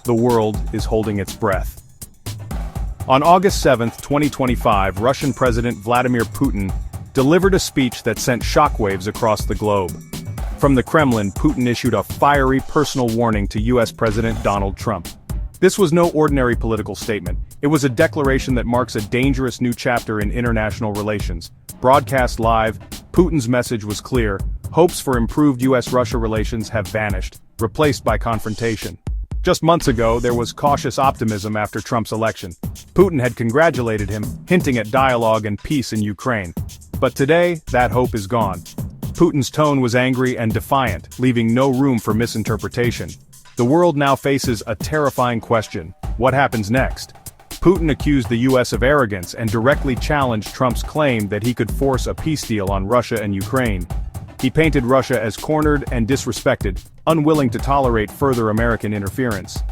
the world is holding its breath. On August 7, 2025, Russian President Vladimir Putin delivered a speech that sent shockwaves across the globe. From the Kremlin, Putin issued a fiery personal warning to U.S. President Donald Trump. This was no ordinary political statement. It was a declaration that marks a dangerous new chapter in international relations. Broadcast live, Putin's message was clear: hopes for improved U.S. Russia relations have vanished, replaced by confrontation. Just months ago, there was cautious optimism after Trump's election. Putin had congratulated him, hinting at dialogue and peace in Ukraine. But today, that hope is gone. Putin's tone was angry and defiant, leaving no room for misinterpretation. The world now faces a terrifying question: what happens next? Putin accused the U.S. of arrogance and directly challenged Trump's claim that he could force a peace deal on Russia and Ukraine. He painted Russia as cornered and disrespected, unwilling to tolerate further American interference.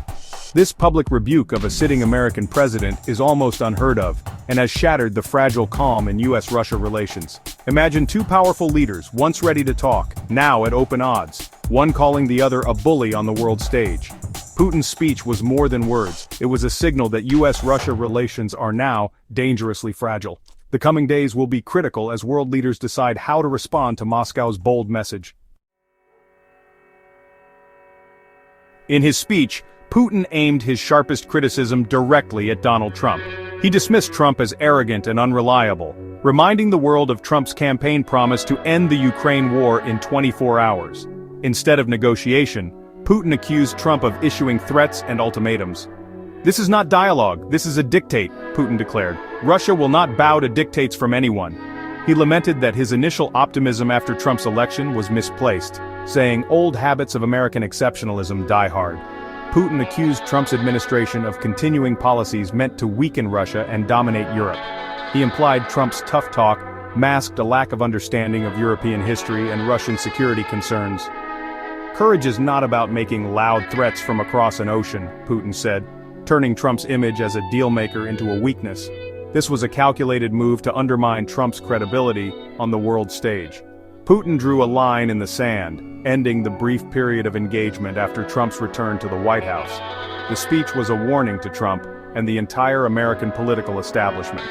This public rebuke of a sitting American president is almost unheard of, and has shattered the fragile calm in U.S.-Russia relations. Imagine two powerful leaders, once ready to talk, now at open odds, one calling the other a bully on the world stage. Putin's speech was more than words. It was a signal that U.S.-Russia relations are now dangerously fragile. The coming days will be critical as world leaders decide how to respond to Moscow's bold message. In his speech, Putin aimed his sharpest criticism directly at Donald Trump. He dismissed Trump as arrogant and unreliable, reminding the world of Trump's campaign promise to end the Ukraine war in 24 hours. Instead of negotiation, Putin accused Trump of issuing threats and ultimatums. "This is not dialogue, this is a dictate," Putin declared. "Russia will not bow to dictates from anyone." He lamented that his initial optimism after Trump's election was misplaced, saying old habits of American exceptionalism die hard. Putin accused Trump's administration of continuing policies meant to weaken Russia and dominate Europe. He implied Trump's tough talk masked a lack of understanding of European history and Russian security concerns. "Courage is not about making loud threats from across an ocean," Putin said, turning Trump's image as a deal-maker into a weakness. This was a calculated move to undermine Trump's credibility on the world stage. Putin drew a line in the sand, ending the brief period of engagement after Trump's return to the White House. The speech was a warning to Trump and the entire American political establishment.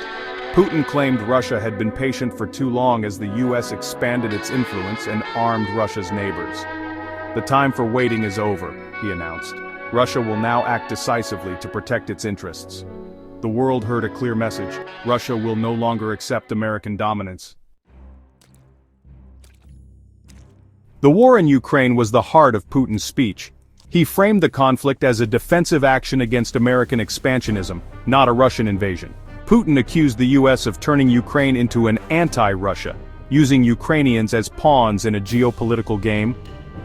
Putin claimed Russia had been patient for too long as the U.S. expanded its influence and armed Russia's neighbors. "The time for waiting is over," he announced. "Russia will now act decisively to protect its interests." The world heard a clear message: Russia will no longer accept American dominance. The war in Ukraine was the heart of Putin's speech. He framed the conflict as a defensive action against American expansionism, not a Russian invasion. Putin accused the U.S. of turning Ukraine into an anti-Russia, using Ukrainians as pawns in a geopolitical game.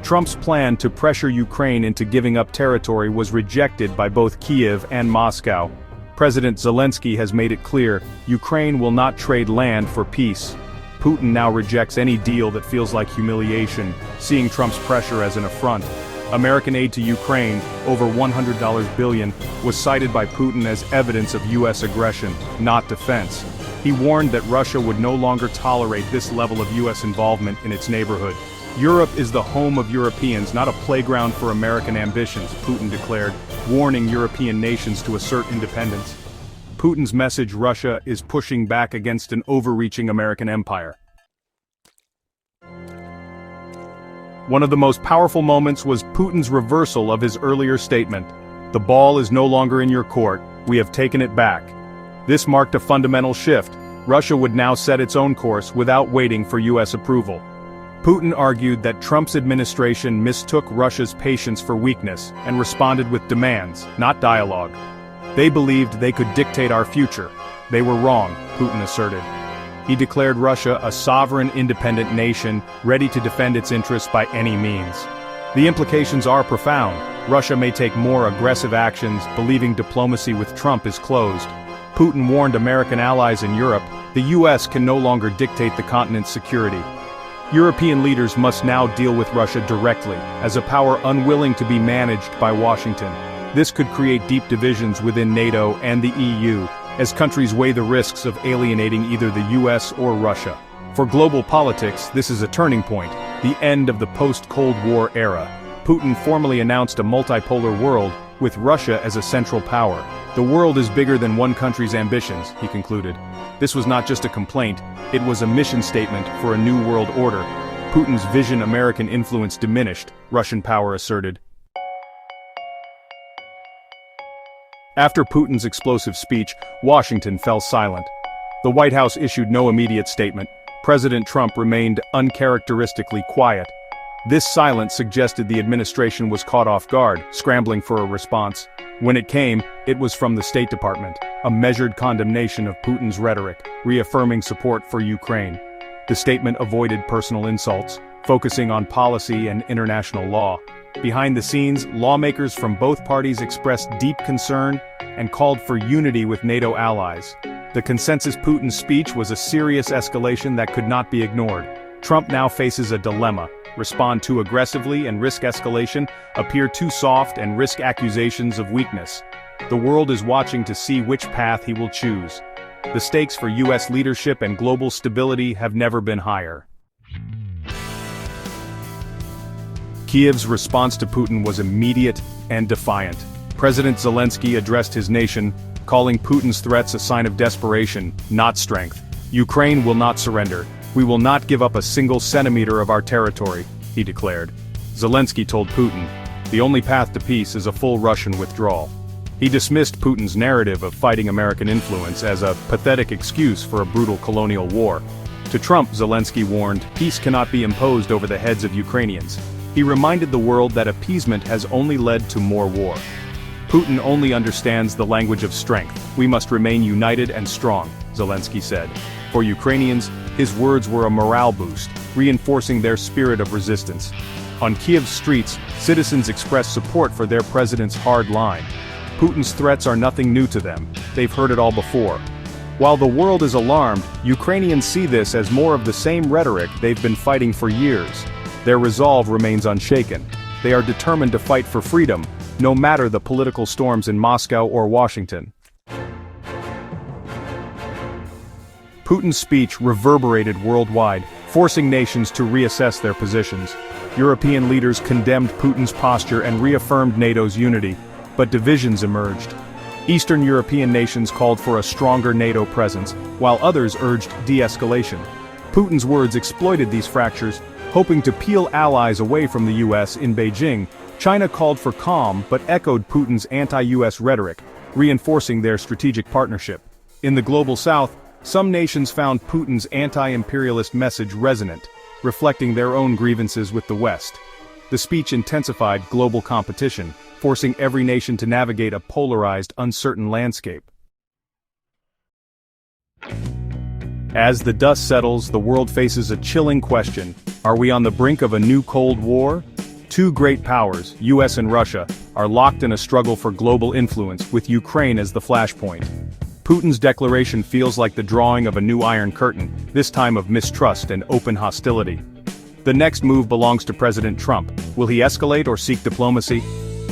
Trump's plan to pressure Ukraine into giving up territory was rejected by both Kyiv and Moscow. President Zelensky has made it clear, Ukraine will not trade land for peace. Putin now rejects any deal that feels like humiliation, seeing Trump's pressure as an affront. American aid to Ukraine, over $100 billion, was cited by Putin as evidence of U.S. aggression, not defense. He warned that Russia would no longer tolerate this level of U.S. involvement in its neighborhood. "Europe is the home of Europeans, not a playground for American ambitions," Putin declared, warning European nations to assert independence. Putin's message: Russia is pushing back against an overreaching American empire. One of the most powerful moments was Putin's reversal of his earlier statement. "The ball is no longer in your court, we have taken it back." This marked a fundamental shift. Russia would now set its own course without waiting for U.S. approval. Putin argued that Trump's administration mistook Russia's patience for weakness and responded with demands, not dialogue. "They believed they could dictate our future. They were wrong," Putin asserted. He declared Russia a sovereign, independent nation, ready to defend its interests by any means. The implications are profound. Russia may take more aggressive actions, believing diplomacy with Trump is closed. Putin warned American allies in Europe, the U.S. can no longer dictate the continent's security. European leaders must now deal with Russia directly, as a power unwilling to be managed by Washington. This could create deep divisions within NATO and the EU, as countries weigh the risks of alienating either the U.S. or Russia. For global politics, this is a turning point, the end of the post-Cold War era. Putin formally announced a multipolar world, with Russia as a central power. The world is bigger than one country's ambitions, he concluded. This was not just a complaint, it was a mission statement for a new world order. Putin's vision American influence diminished, Russian power asserted. After Putin's explosive speech, Washington fell silent. The White House issued no immediate statement. President Trump remained uncharacteristically quiet. This silence suggested the administration was caught off guard, scrambling for a response. When it came, it was from the State Department, a measured condemnation of Putin's rhetoric, reaffirming support for Ukraine. The statement avoided personal insults, focusing on policy and international law. Behind the scenes, lawmakers from both parties expressed deep concern and called for unity with NATO allies. The consensus Putin speech was a serious escalation that could not be ignored. Trump now faces a dilemma: respond too aggressively and risk escalation, appear too soft and risk accusations of weakness. The world is watching to see which path he will choose. The stakes for U.S. leadership and global stability have never been higher. Kiev's response to Putin was immediate and defiant. President Zelensky addressed his nation, calling Putin's threats a sign of desperation, not strength. Ukraine will not surrender. We will not give up a single centimeter of our territory, he declared. Zelensky told Putin, the only path to peace is a full Russian withdrawal. He dismissed Putin's narrative of fighting American influence as a pathetic excuse for a brutal colonial war. To Trump, Zelensky warned, peace cannot be imposed over the heads of Ukrainians. He reminded the world that appeasement has only led to more war. Putin only understands the language of strength. We must remain united and strong, Zelensky said. For Ukrainians, his words were a morale boost, reinforcing their spirit of resistance. On Kiev's streets, citizens expressed support for their president's hard line. Putin's threats are nothing new to them. They've heard it all before. While the world is alarmed, Ukrainians see this as more of the same rhetoric they've been fighting for years. Their resolve remains unshaken. They are determined to fight for freedom, no matter the political storms in Moscow or Washington. Putin's speech reverberated worldwide, forcing nations to reassess their positions. European leaders condemned Putin's posture and reaffirmed NATO's unity, but divisions emerged. Eastern European nations called for a stronger NATO presence, while others urged de-escalation. Putin's words exploited these fractures, hoping to peel allies away from the U.S. In Beijing. China called for calm but echoed Putin's anti-U.S. rhetoric, reinforcing their strategic partnership. In the global south, some nations found Putin's anti-imperialist message resonant, reflecting their own grievances with the West. The speech intensified global competition, forcing every nation to navigate a polarized, uncertain landscape. As the dust settles, the world faces a chilling question. Are we on the brink of a new Cold War? Two great powers, U.S. and Russia, are locked in a struggle for global influence, with Ukraine as the flashpoint. Putin's declaration feels like the drawing of a new Iron Curtain, this time of mistrust and open hostility. The next move belongs to President Trump. Will he escalate or seek diplomacy?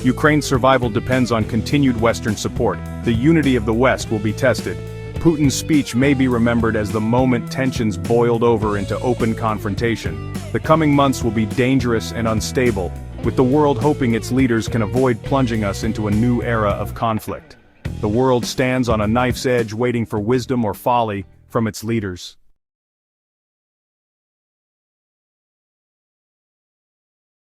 Ukraine's survival depends on continued Western support. The unity of the West will be tested. Putin's speech may be remembered as the moment tensions boiled over into open confrontation. The coming months will be dangerous and unstable, with the world hoping its leaders can avoid plunging us into a new era of conflict. The world stands on a knife's edge waiting for wisdom or folly from its leaders.